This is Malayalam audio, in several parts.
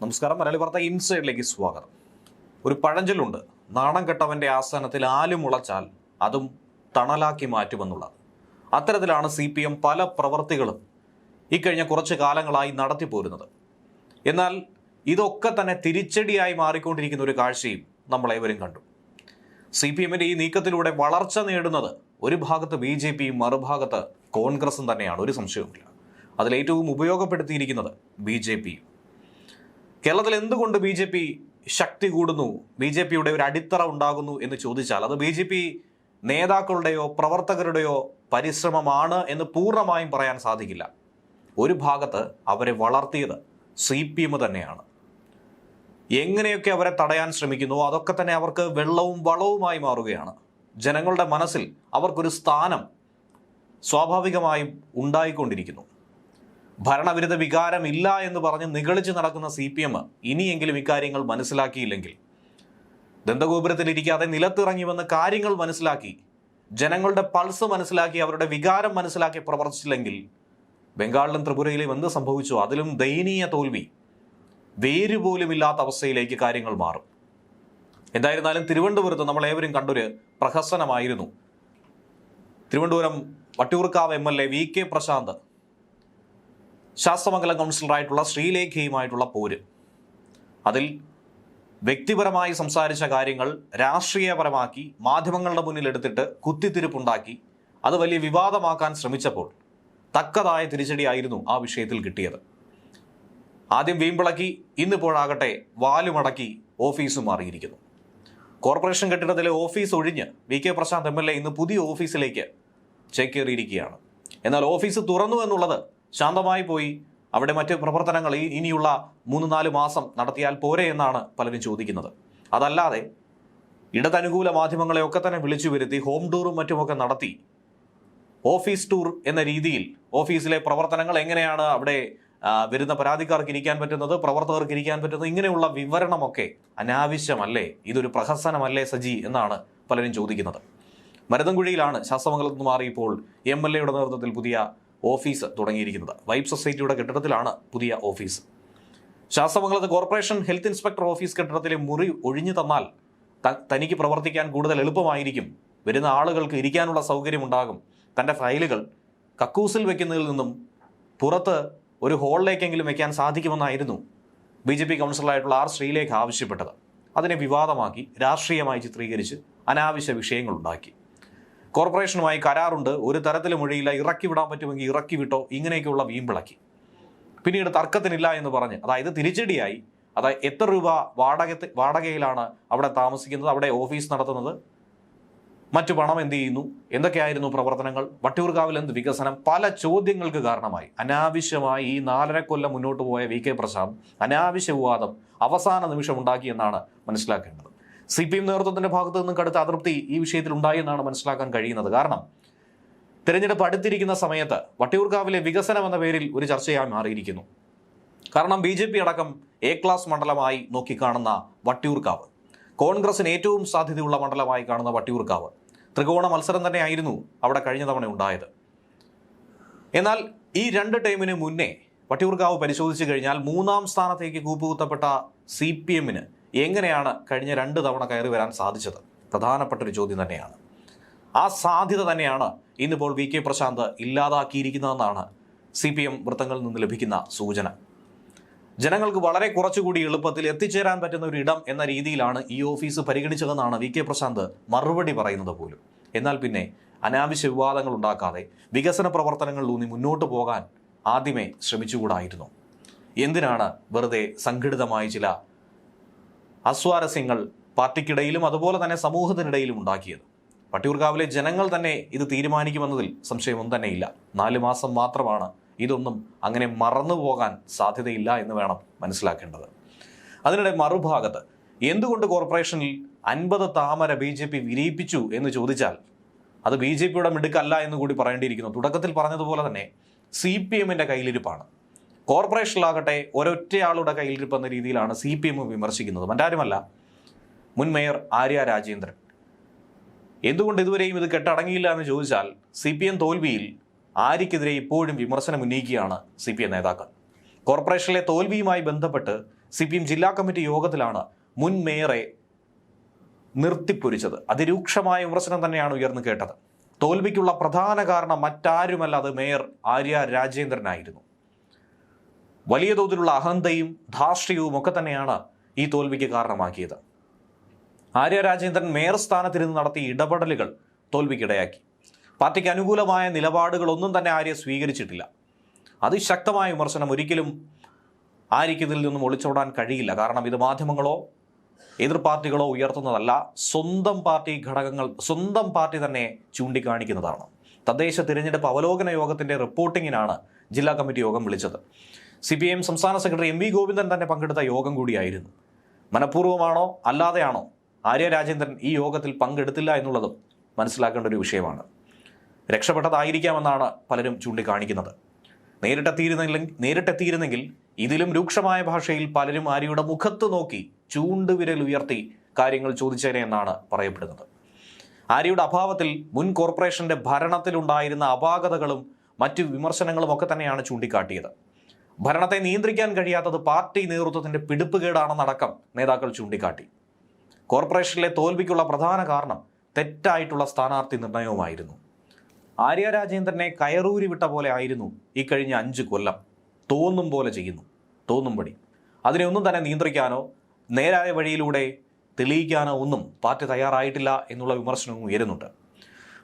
നമസ്കാരം. മലയാളി വാർത്ത ഇൻസൈഡിലേക്ക് സ്വാഗതം. ഒരു പഴഞ്ചൊല്ലുണ്ട്, നാണം കെട്ടവന്റെ ആസ്ഥാനത്തിൽ ആല് മുളച്ചാൽ അതും തണലാക്കി മാറ്റുമെന്നുള്ളത്. അത്തരത്തിലാണ് CPM പല പ്രവർത്തികളും ഇക്കഴിഞ്ഞ കുറച്ച് കാലങ്ങളായി നടത്തിപ്പോരുന്നത്. എന്നാൽ ഇതൊക്കെ തന്നെ തിരിച്ചടിയായി മാറിക്കൊണ്ടിരിക്കുന്ന ഒരു കാഴ്ചയും നമ്മളേവരും കണ്ടു. CPMന്റെ ഈ നീക്കത്തിലൂടെ വളർച്ച നേടുന്നത് ഒരു ഭാഗത്ത് BJPയും മറുഭാഗത്ത് കോൺഗ്രസും തന്നെയാണ്, ഒരു സംശയവുമില്ല. അതിലേറ്റവും ഉപയോഗപ്പെടുത്തിയിരിക്കുന്നത് BJPയും. കേരളത്തിൽ എന്തുകൊണ്ട് BJP ശക്തി കൂടുന്നു, BJPയുടെ ഒരു അടിത്തറ ഉണ്ടാകുന്നു എന്ന് ചോദിച്ചാൽ അത് BJP നേതാക്കളുടെയോ പ്രവർത്തകരുടെയോ പരിശ്രമമാണ് എന്ന് പൂർണ്ണമായും പറയാൻ സാധിക്കില്ല. ഒരു ഭാഗത്ത് അവരെ വളർത്തിയത് CPM തന്നെയാണ്. എങ്ങനെയൊക്കെ അവരെ തടയാൻ ശ്രമിക്കുന്നു അതൊക്കെ തന്നെ അവർക്ക് വെള്ളവും വളവുമായി മാറുകയാണ്. ജനങ്ങളുടെ മനസ്സിൽ അവർക്കൊരു സ്ഥാനം സ്വാഭാവികമായും ഉണ്ടായിക്കൊണ്ടിരിക്കുന്നു. ഭരണവിരുദ്ധ വികാരം ഇല്ല എന്ന് പറഞ്ഞ് നിഗളിച്ച് നടക്കുന്ന CPM ഇനിയെങ്കിലും ഇക്കാര്യങ്ങൾ മനസ്സിലാക്കിയില്ലെങ്കിൽ, ദന്തഗോപുരത്തിലിരിക്കാതെ നിലത്തിറങ്ങി വന്ന് കാര്യങ്ങൾ മനസ്സിലാക്കി, ജനങ്ങളുടെ പൾസ് മനസ്സിലാക്കി, അവരുടെ വികാരം മനസ്സിലാക്കി പ്രവർത്തിച്ചില്ലെങ്കിൽ ബംഗാളിലും ത്രിപുരയിലും എന്ത് സംഭവിച്ചോ അതിലും ദയനീയ തോൽവി, വേരുപോലുമില്ലാത്ത അവസ്ഥയിലേക്ക് കാര്യങ്ങൾ മാറും. എന്തായിരുന്നാലും തിരുവനന്തപുരത്ത് നമ്മൾ ഏവരും കണ്ടൊരു പ്രഹസനമായിരുന്നു തിരുവനന്തപുരം വട്ടിയൂർക്കാവ് MLA VK പ്രശാന്ത് ശാസ്തമംഗലം കൗൺസിലറായിട്ടുള്ള ശ്രീലേഖയുമായിട്ടുള്ള പോര്. അതിൽ വ്യക്തിപരമായി സംസാരിച്ച കാര്യങ്ങൾ രാഷ്ട്രീയപരമാക്കി മാധ്യമങ്ങളുടെ മുന്നിൽ എടുത്തിട്ട് കുത്തിത്തിരിപ്പുണ്ടാക്കി അത് വലിയ വിവാദമാക്കാൻ ശ്രമിച്ചപ്പോൾ തക്കതായ തിരിച്ചടിയായിരുന്നു ആ വിഷയത്തിൽ കിട്ടിയത്. ആദ്യം വീമ്പിളക്കി, ഇന്നിപ്പോഴാകട്ടെ വാലുമടക്കി ഓഫീസും മാറിയിരിക്കുന്നു. കോർപ്പറേഷൻ കെട്ടിടത്തിലെ ഓഫീസ് ഒഴിഞ്ഞ് VK പ്രശാന്ത് MLA ഇന്ന് പുതിയ ഓഫീസിലേക്ക് ചേക്കേറിയിരിക്കുകയാണ്. എന്നാൽ ഓഫീസ് തുറന്നു എന്നുള്ളത് ശാന്തമായി പോയി, അവിടെ മറ്റ് പ്രവർത്തനങ്ങൾ ഇനിയുള്ള 3-4 മാസം നടത്തിയാൽ പോരെ എന്നാണ് പലരും ചോദിക്കുന്നത്. അതല്ലാതെ ഇടതനുകൂല മാധ്യമങ്ങളെയൊക്കെ തന്നെ വിളിച്ചു വരുത്തി ഹോം ടൂറും മറ്റുമൊക്കെ നടത്തി ഓഫീസ് ടൂർ എന്ന രീതിയിൽ ഓഫീസിലെ പ്രവർത്തനങ്ങൾ എങ്ങനെയാണ്, അവിടെ വരുന്ന പരാതിക്കാർക്ക് ഇരിക്കാൻ പറ്റുന്നത്, പ്രവർത്തകർക്ക് ഇരിക്കാൻ പറ്റുന്നത്, ഇങ്ങനെയുള്ള വിവരണമൊക്കെ അനാവശ്യമല്ലേ, ഇതൊരു പ്രഹസനമല്ലേ സജി എന്നാണ് പലരും ചോദിക്കുന്നത്. മരുതൻകുഴിയിലാണ് ശാസ്തമംഗലത്ത് നിന്ന് മാറി ഇപ്പോൾ MLAയുടെ നേതൃത്വത്തിൽ പുതിയ ഓഫീസ് തുടങ്ങിയിരിക്കുന്നത്. വൈബ് സൊസൈറ്റിയുടെ കെട്ടിടത്തിലാണ് പുതിയ ഓഫീസ്. ശാസ്തമംഗലത്ത് കോർപ്പറേഷൻ ഹെൽത്ത് ഇൻസ്പെക്ടർ ഓഫീസ് കെട്ടിടത്തിലെ മുറി ഒഴിഞ്ഞു തന്നാൽ തനിക്ക് പ്രവർത്തിക്കാൻ കൂടുതൽ എളുപ്പമായിരിക്കും, വരുന്ന ആളുകൾക്ക് ഇരിക്കാനുള്ള സൗകര്യമുണ്ടാകും, തൻ്റെ ഫയലുകൾ കക്കൂസിൽ വെക്കുന്നതിൽ നിന്നും പുറത്ത് ഒരു ഹോളിലേക്കെങ്കിലും വെക്കാൻ സാധിക്കുമെന്നായിരുന്നു BJP കൗൺസിലറായിട്ടുള്ള R ശ്രീലേഖ ആവശ്യപ്പെട്ടത്. അതിനെ വിവാദമാക്കി രാഷ്ട്രീയമായി ചിത്രീകരിച്ച് അനാവശ്യ വിഷയങ്ങളുണ്ടാക്കി. കോർപ്പറേഷനുമായി കരാറുണ്ട്, ഒരു തരത്തിലും ഒഴിയില്ല, ഇറക്കി വിടാൻ പറ്റുമെങ്കിൽ ഇറക്കി വിട്ടോ, ഇങ്ങനെയൊക്കെയുള്ള വീമ്പിളക്കി. പിന്നീട് തർക്കത്തിനില്ല എന്ന് പറഞ്ഞ്, അതായത് തിരിച്ചടിയായി, അതായത് എത്ര രൂപ വാടകയിലാണ് അവിടെ താമസിക്കുന്നത്, അവിടെ ഓഫീസ് നടത്തുന്നത്, മറ്റു പണം എന്ത് ചെയ്യുന്നു, എന്തൊക്കെയായിരുന്നു പ്രവർത്തനങ്ങൾ, വട്ടിയൂർക്കാവിൽ എന്ത് വികസനം, പല ചോദ്യങ്ങൾക്ക് കാരണമായി അനാവശ്യമായി ഈ 4.5 കൊല്ലം മുന്നോട്ട് പോയ VK പ്രശാന്ത് അനാവശ്യ വിവാദം അവസാന നിമിഷം ഉണ്ടാക്കിയെന്നാണ് മനസ്സിലാക്കേണ്ടത്. CPM നേതൃത്വത്തിന്റെ ഭാഗത്തു നിന്നും കടുത്ത അതൃപ്തി ഈ വിഷയത്തിൽ ഉണ്ടായി എന്നാണ് മനസ്സിലാക്കാൻ കഴിയുന്നത്. കാരണം തിരഞ്ഞെടുപ്പ് അടുത്തിരിക്കുന്ന സമയത്ത് വട്ടിയൂർക്കാവിലെ വികസനം എന്ന പേരിൽ ഒരു ചർച്ചയായി മാറിയിരിക്കുന്നു. കാരണം BJP അടക്കം A ക്ലാസ് മണ്ഡലമായി നോക്കിക്കാണുന്ന വട്ടിയൂർക്കാവ്, കോൺഗ്രസിന് ഏറ്റവും സാധ്യതയുള്ള മണ്ഡലമായി കാണുന്ന വട്ടിയൂർക്കാവ്, ത്രികോണ മത്സരം തന്നെയായിരുന്നു അവിടെ കഴിഞ്ഞ തവണ ഉണ്ടായത്. എന്നാൽ ഈ 2 ടൈമിന് മുന്നേ വട്ടിയൂർക്കാവ് പരിശോധിച്ചു കഴിഞ്ഞാൽ 3ാം സ്ഥാനത്തേക്ക് കൂപ്പുകുത്തപ്പെട്ട CPMന് എങ്ങനെയാണ് കഴിഞ്ഞ 2 തവണ കയറി വരാൻ സാധിച്ചത്? പ്രധാനപ്പെട്ടൊരു ചോദ്യം തന്നെയാണ്. ആ സാധ്യത തന്നെയാണ് ഇന്നിപ്പോൾ VK പ്രശാന്ത് ഇല്ലാതാക്കിയിരിക്കുന്നതെന്നാണ് CPM വൃത്തങ്ങളിൽ നിന്ന് ലഭിക്കുന്ന സൂചന. ജനങ്ങൾക്ക് വളരെ കുറച്ചുകൂടി എളുപ്പത്തിൽ എത്തിച്ചേരാൻ പറ്റുന്ന ഒരു ഇടം എന്ന രീതിയിലാണ് ഈ ഓഫീസ് പരിഗണിച്ചതെന്നാണ് VK പ്രശാന്ത് മറുപടി പറയുന്നത് പോലും. എന്നാൽ പിന്നെ അനാവശ്യ വിവാദങ്ങൾ ഉണ്ടാക്കാതെ വികസന പ്രവർത്തനങ്ങളിലൂന്നി മുന്നോട്ട് പോകാൻ ആദ്യമേ ശ്രമിച്ചുകൂടായിരുന്നു? എന്തിനാണ് വെറുതെ സംഘടിതമായ ചില അസ്വാരസ്യങ്ങൾ പാർട്ടിക്കിടയിലും അതുപോലെ തന്നെ സമൂഹത്തിനിടയിലും ഉണ്ടാക്കിയത്? വട്ടിയൂർക്കാവിലെ ജനങ്ങൾ തന്നെ ഇത് തീരുമാനിക്കുമെന്നതിൽ സംശയമൊന്നും തന്നെയില്ല. 4 മാസം മാത്രമാണ്. ഇതൊന്നും അങ്ങനെ മറന്നു പോകാൻ സാധ്യതയില്ല എന്ന് വേണം മനസ്സിലാക്കേണ്ടത്. അതിനിടെ മറുഭാഗത്ത് എന്തുകൊണ്ട് കോർപ്പറേഷനിൽ 50 താമര BJP വിരിയിപ്പിച്ചു എന്ന് ചോദിച്ചാൽ അത് BJPയുടെ മിടുക്കല്ല എന്ന് കൂടി പറയേണ്ടിയിരിക്കുന്നു. തുടക്കത്തിൽ പറഞ്ഞതുപോലെ തന്നെ CPMന്റെ കയ്യിലിരിപ്പാണ്. കോർപ്പറേഷനിലാകട്ടെ ഒരൊറ്റയാളുടെ കയ്യിലിരിപ്പ് എന്ന രീതിയിലാണ് CPM വിമർശിക്കുന്നത്. മറ്റാരുമല്ല, മുൻ മേയർ ആര്യ രാജേന്ദ്രൻ. എന്തുകൊണ്ട് ഇതുവരെയും ഇത് കെട്ടടങ്ങിയില്ല എന്ന് ചോദിച്ചാൽ CPM തോൽവിയിൽ ആര്യക്കെതിരെ ഇപ്പോഴും വിമർശനം ഉന്നയിക്കുകയാണ് CPM നേതാക്കൾ. കോർപ്പറേഷനിലെ തോൽവിയുമായി ബന്ധപ്പെട്ട് CPM ജില്ലാ കമ്മിറ്റി യോഗത്തിലാണ് മുൻ മേയറെ നിർത്തിപ്പൊരിച്ചത്. അതിരൂക്ഷമായ വിമർശനം തന്നെയാണ് ഉയർന്നു കേട്ടത്. തോൽവിക്കുള്ള പ്രധാന കാരണം മറ്റാരുമല്ല, അത് മേയർ ആര്യ രാജേന്ദ്രനായിരുന്നു. വലിയ തോതിലുള്ള അഹന്തയും ധാർഷ്ട്യവും ഒക്കെ തന്നെയാണ് ഈ തോൽവിക്ക് കാരണമാക്കിയത്. ആര്യ രാജേന്ദ്രൻ മേയർ സ്ഥാനത്തിരുന്ന് നടത്തിയ ഇടപെടലുകൾ തോൽവിക്കിടയാക്കി. പാർട്ടിക്ക് അനുകൂലമായ നിലപാടുകളൊന്നും തന്നെ ആര്യ സ്വീകരിച്ചിട്ടില്ല. അതിശക്തമായ വിമർശനം ഒരിക്കലും ആര്യയ്ക്ക് ഇതിൽ നിന്നും ഒളിച്ചോടാൻ കഴിയില്ല. കാരണം ഇത് മാധ്യമങ്ങളോ എതിർ പാർട്ടികളോ ഉയർത്തുന്നതല്ല, സ്വന്തം പാർട്ടി തന്നെ ചൂണ്ടിക്കാണിക്കുന്നതാണ്. തദ്ദേശ തിരഞ്ഞെടുപ്പ് അവലോകന യോഗത്തിന്റെ റിപ്പോർട്ടിങ്ങിനാണ് ജില്ലാ കമ്മിറ്റി യോഗം വിളിച്ചത്. CPIM സംസ്ഥാന സെക്രട്ടറി MV ഗോവിന്ദൻ തന്നെ പങ്കെടുത്ത യോഗം കൂടിയായിരുന്നു. മനഃപൂർവ്വമാണോ അല്ലാതെയാണോ ആര്യ രാജേന്ദ്രൻ ഈ യോഗത്തിൽ പങ്കെടുത്തില്ല എന്നുള്ളതും മനസ്സിലാക്കേണ്ട ഒരു വിഷയമാണ്. രക്ഷപ്പെട്ടതായിരിക്കാമെന്നാണ് പലരും ചൂണ്ടിക്കാണിക്കുന്നത്. നേരിട്ടെത്തിയിരുന്നെങ്കിൽ ഇതിലും രൂക്ഷമായ ഭാഷയിൽ പലരും ആര്യയുടെ മുഖത്ത് നോക്കി ചൂണ്ടുവിരൽ ഉയർത്തി കാര്യങ്ങൾ ചോദിച്ചേനെ എന്നാണ് പറയപ്പെടുന്നത്. ആര്യയുടെ അഭാവത്തിൽ മുൻ കോർപ്പറേഷന്റെ ഭരണത്തിലുണ്ടായിരുന്ന അപാകതകളും മറ്റു വിമർശനങ്ങളും ഒക്കെ തന്നെയാണ് ചൂണ്ടിക്കാട്ടിയത്. ഭരണത്തെ നിയന്ത്രിക്കാൻ കഴിയാത്തത് പാർട്ടി നേതൃത്വത്തിന്റെ പിടിപ്പുകേടാണെന്നടക്കം നേതാക്കൾ ചൂണ്ടിക്കാട്ടി. കോർപ്പറേഷനിലെ തോൽവിക്കുള്ള പ്രധാന കാരണം തെറ്റായിട്ടുള്ള സ്ഥാനാർത്ഥി നിർണയവുമായിരുന്നു. ആര്യ രാജേന്ദ്രനെ കയറൂരി വിട്ട പോലെ ആയിരുന്നു ഈ കഴിഞ്ഞ 5 കൊല്ലം. തോന്നും പോലെ ചെയ്യുന്നു, തോന്നുംപടി. അതിനെ ഒന്നും തന്നെ നിയന്ത്രിക്കാനോ നേരായ വഴിയിലൂടെ തെളിയിക്കാനോ ഒന്നും പാർട്ടി തയ്യാറായിട്ടില്ല എന്നുള്ള വിമർശനവും ഉയരുന്നുണ്ട്.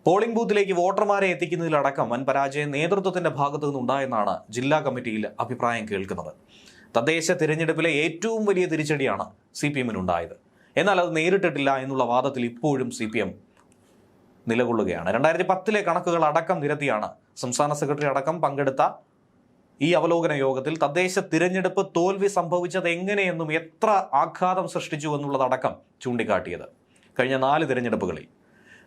പോളിംഗ് ബൂത്തിലേക്ക് വോട്ടർമാരെ എത്തിക്കുന്നതിലടക്കം വൻ പരാജയം നേതൃത്വത്തിന്റെ ഭാഗത്തു നിന്നുണ്ടായെന്നാണ് ജില്ലാ കമ്മിറ്റിയിൽ അഭിപ്രായം കേൾക്കുന്നത്. തദ്ദേശ തിരഞ്ഞെടുപ്പിലെ ഏറ്റവും വലിയ തിരിച്ചടിയാണ് CPM-നുണ്ടായത്. എന്നാൽ അത് നേരിട്ടിട്ടില്ല എന്നുള്ള വാദത്തിൽ ഇപ്പോഴും CPM നിലകൊള്ളുകയാണ്. 2010 കണക്കുകൾ അടക്കം നിരത്തിയാണ് സംസ്ഥാന സെക്രട്ടറി അടക്കം പങ്കെടുത്ത ഈ അവലോകന യോഗത്തിൽ തദ്ദേശ തിരഞ്ഞെടുപ്പ് തോൽവി സംഭവിച്ചത് എങ്ങനെയെന്നും എത്ര ആഘാതം സൃഷ്ടിച്ചു എന്നുള്ളതടക്കം ചൂണ്ടിക്കാട്ടിയത്. കഴിഞ്ഞ 4 തിരഞ്ഞെടുപ്പുകളിൽ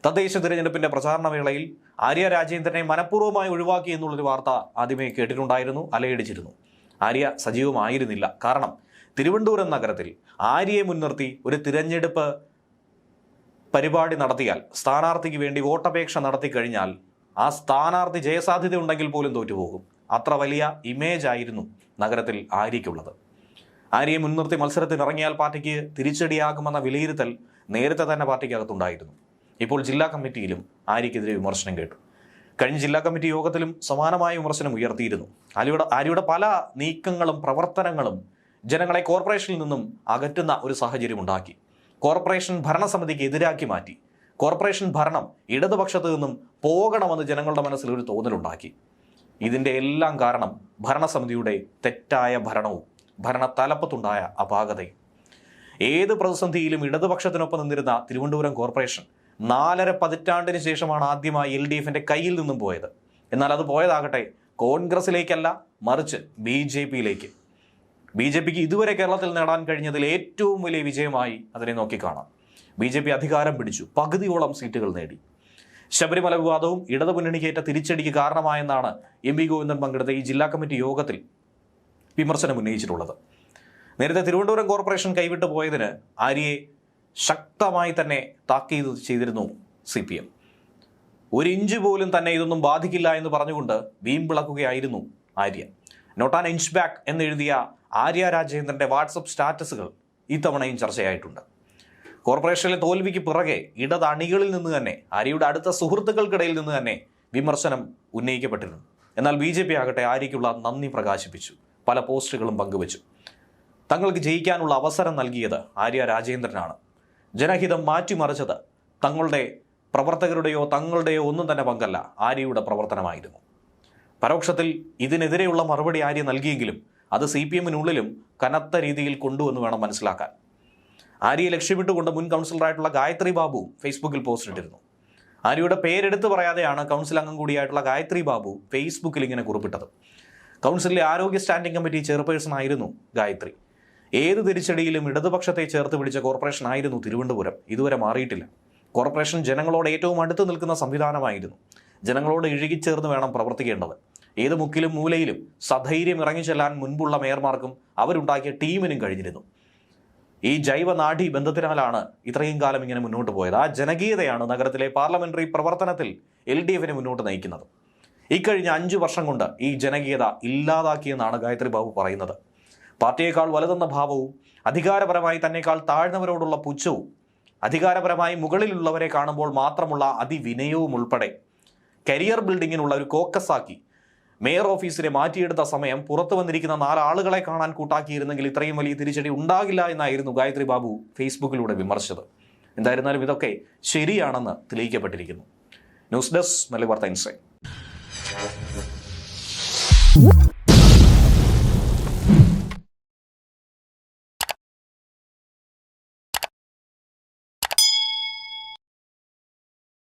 തദ്ദേശ തിരഞ്ഞെടുപ്പിന്റെ പ്രചാരണ വേളയിൽ ആര്യ രാജേന്ദ്രനെ മനഃപൂർവ്വമായി ഒഴിവാക്കി എന്നുള്ളൊരു വാർത്ത ആദ്യമേ കേട്ടിട്ടുണ്ടായിരുന്നു, അലയടിച്ചിരുന്നു. ആര്യ സജീവമായിരുന്നില്ല. കാരണം തിരുവനന്തപുരം നഗരത്തിൽ ആര്യയെ മുൻനിർത്തി ഒരു തിരഞ്ഞെടുപ്പ് പരിപാടി നടത്തിയാൽ, സ്ഥാനാർത്ഥിക്ക് വേണ്ടി വോട്ടപേക്ഷ നടത്തി കഴിഞ്ഞാൽ ആ സ്ഥാനാർത്ഥി ജയസാധ്യത ഉണ്ടെങ്കിൽ പോലും തോറ്റുപോകും. അത്ര വലിയ ഇമേജ് ആയിരുന്നു നഗരത്തിൽ ആര്യയ്ക്കുള്ളത്. ആര്യയെ മുൻനിർത്തി മത്സരത്തിനിറങ്ങിയാൽ പാർട്ടിക്ക് തിരിച്ചടിയാകുമെന്ന വിലയിരുത്തൽ നേരത്തെ തന്നെ പാർട്ടിക്കകത്തുണ്ടായിരുന്നു. ഇപ്പോൾ ജില്ലാ കമ്മിറ്റിയിലും ആര്യയ്ക്കെതിരെ വിമർശനം കേട്ടു. കഴിഞ്ഞ ജില്ലാ കമ്മിറ്റി യോഗത്തിലും സമാനമായ വിമർശനം ഉയർത്തിയിരുന്നു. ആര്യയുടെ പല നീക്കങ്ങളും പ്രവർത്തനങ്ങളും ജനങ്ങളെ കോർപ്പറേഷനിൽ നിന്നും അകറ്റുന്ന ഒരു സാഹചര്യം ഉണ്ടാക്കി. കോർപ്പറേഷൻ ഭരണസമിതിക്ക് എതിരാക്കി മാറ്റി. കോർപ്പറേഷൻ ഭരണം ഇടതുപക്ഷത്ത് നിന്നും പോകണമെന്ന് ജനങ്ങളുടെ മനസ്സിൽ ഒരു തോന്നലുണ്ടാക്കി. ഇതിൻ്റെ എല്ലാം കാരണം ഭരണസമിതിയുടെ തെറ്റായ ഭരണവും ഭരണ തലപ്പത്തുണ്ടായ അപാകതയും. ഏത് പ്രതിസന്ധിയിലും ഇടതുപക്ഷത്തിനൊപ്പം നിന്നിരുന്ന തിരുവനന്തപുരം കോർപ്പറേഷൻ 4.5 പതിറ്റാണ്ടിന് ശേഷമാണ് ആദ്യമായി LDFന്റെ കയ്യിൽ നിന്നും പോയത്. എന്നാൽ അത് പോയതാകട്ടെ കോൺഗ്രസിലേക്കല്ല, മറിച്ച് BJPയിലേക്ക്. BJPക്ക് ഇതുവരെ കേരളത്തിൽ നേടാൻ കഴിഞ്ഞതിൽ ഏറ്റവും വലിയ വിജയമായി അതിനെ നോക്കിക്കാണാം. BJP അധികാരം പിടിച്ചു, പകുതിയോളം സീറ്റുകൾ നേടി. ശബരിമല വിവാദവും ഇടതു മുന്നണിക്കേറ്റ തിരിച്ചടിക്ക് കാരണമായെന്നാണ് MV ഗോവിന്ദൻ പങ്കെടുത്ത ഈ ജില്ലാ കമ്മിറ്റി യോഗത്തിൽ വിമർശനം ഉന്നയിച്ചിട്ടുള്ളത്. നേരത്തെ തിരുവനന്തപുരം കോർപ്പറേഷൻ കൈവിട്ടു പോയതിന് ആര്യയെ ശക്തമായി തന്നെ താക്കീത് ചെയ്തിരുന്നു CPM. 1 ഇഞ്ച് പോലും തന്നെ ഇതൊന്നും ബാധിക്കില്ല എന്ന് പറഞ്ഞുകൊണ്ട് വീമ്പിളക്കുകയായിരുന്നു Arya. Not an inch back എന്നെഴുതിയ ആര്യ രാജേന്ദ്രന്റെ വാട്സപ്പ് സ്റ്റാറ്റസുകൾ ഇത്തവണയും ചർച്ചയായിട്ടുണ്ട്. കോർപ്പറേഷനിലെ തോൽവിക്ക് പിറകെ ഇടത് അണികളിൽ നിന്ന് തന്നെ, ആര്യയുടെ അടുത്ത സുഹൃത്തുക്കൾക്കിടയിൽ നിന്ന് തന്നെ വിമർശനം ഉന്നയിക്കപ്പെട്ടിരുന്നു. എന്നാൽ BJP ആകട്ടെ ആര്യയ്ക്കുള്ള നന്ദി പ്രകാശിപ്പിച്ചു, പല പോസ്റ്റുകളും പങ്കുവച്ചു. തങ്ങൾക്ക് ജയിക്കാനുള്ള അവസരം നൽകിയത് ആര്യ രാജേന്ദ്രനാണ്. ജനഹിതം മാറ്റിമറിച്ചത് തങ്ങളുടെ പ്രവർത്തകരുടെയോ തങ്ങളുടെയോ ഒന്നും തന്നെ പങ്കല്ല, ആര്യയുടെ പ്രവർത്തനമായിരുന്നു. പരോക്ഷത്തിൽ ഇതിനെതിരെയുള്ള മറുപടി ആര്യ നൽകിയെങ്കിലും അത് CPM-നുള്ളിലും കനത്ത രീതിയിൽ കൊണ്ടുവന്ന് വേണം മനസ്സിലാക്കാൻ. ആര്യയെ ലക്ഷ്യമിട്ടുകൊണ്ട് മുൻ കൗൺസിലറായിട്ടുള്ള ഗായത്രി ബാബു ഫേസ്ബുക്കിൽ പോസ്റ്റ് ഇട്ടിരുന്നു. ആര്യയുടെ പേരെടുത്ത് പറയാതെയാണ് കൗൺസിൽ അംഗം കൂടിയായിട്ടുള്ള ഗായത്രി ബാബു ഫേസ്ബുക്കിൽ ഇങ്ങനെ കുറിപ്പിട്ടത്. കൗൺസിലിലെ ആരോഗ്യ സ്റ്റാൻഡിംഗ് കമ്മിറ്റി ചെയർപേഴ്സൺ ആയിരുന്നു ഗായത്രി. ഏത് തിരിച്ചടിയിലും ഇടതുപക്ഷത്തെ ചേർത്ത് പിടിച്ച കോർപ്പറേഷൻ ആയിരുന്നു തിരുവനന്തപുരം. ഇതുവരെ മാറിയിട്ടില്ല. കോർപ്പറേഷൻ ജനങ്ങളോട് ഏറ്റവും അടുത്ത് നിൽക്കുന്ന സംവിധാനമായിരുന്നു. ജനങ്ങളോട് ഇഴുകിച്ചേർന്ന് വേണം പ്രവർത്തിക്കേണ്ടത്. ഏത് മുക്കിലും മൂലയിലും സധൈര്യം ഇറങ്ങിച്ചെല്ലാൻ മുൻപുള്ള മേയർമാർക്കും അവരുണ്ടാക്കിയ ടീമിനും കഴിഞ്ഞിരുന്നു. ഈ ജൈവനാഡി ബന്ധത്തിനാലാണ് ഇത്രയും കാലം ഇങ്ങനെ മുന്നോട്ട് പോയത്. ആ ജനകീയതയാണ് നഗരത്തിലെ പാർലമെന്ററി പ്രവർത്തനത്തിൽ LDFനെ മുന്നോട്ട് നയിക്കുന്നത്. ഇക്കഴിഞ്ഞ 5 വർഷം കൊണ്ട് ഈ ജനകീയത ഇല്ലാതാക്കിയെന്നാണ് ഗായത്രി ബാബു പറയുന്നത്. പാർട്ടിയേക്കാൾ വലുതെന്ന ഭാവവും അധികാരപരമായി തന്നെക്കാൾ താഴ്ന്നവരോടുള്ള പുച്ഛവും അധികാരപരമായി മുകളിലുള്ളവരെ കാണുമ്പോൾ മാത്രമുള്ള അതിവിനയവും ഉൾപ്പെടെ കരിയർ ബിൽഡിങ്ങിനുള്ള ഒരു കോക്കസാക്കി മേയർ ഓഫീസിനെ മാറ്റിയെടുത്ത സമയം പുറത്തു വന്നിരിക്കുന്ന 4 ആളുകളെ കാണാൻ കൂട്ടാക്കിയിരുന്നെങ്കിൽ ഇത്രയും വലിയ തിരിച്ചടി ഉണ്ടാകില്ല എന്നായിരുന്നു ഗായത്രി ബാബു ഫേസ്ബുക്കിലൂടെ വിമർശിച്ചത്. എന്തായിരുന്നാലും ഇതൊക്കെ ശരിയാണെന്ന് തെളിയിക്കപ്പെട്ടിരിക്കുന്നു. ന്യൂസ് ഡെസ്ക് മലയാളി വാർത്ത ഇൻസൈറ്റ്.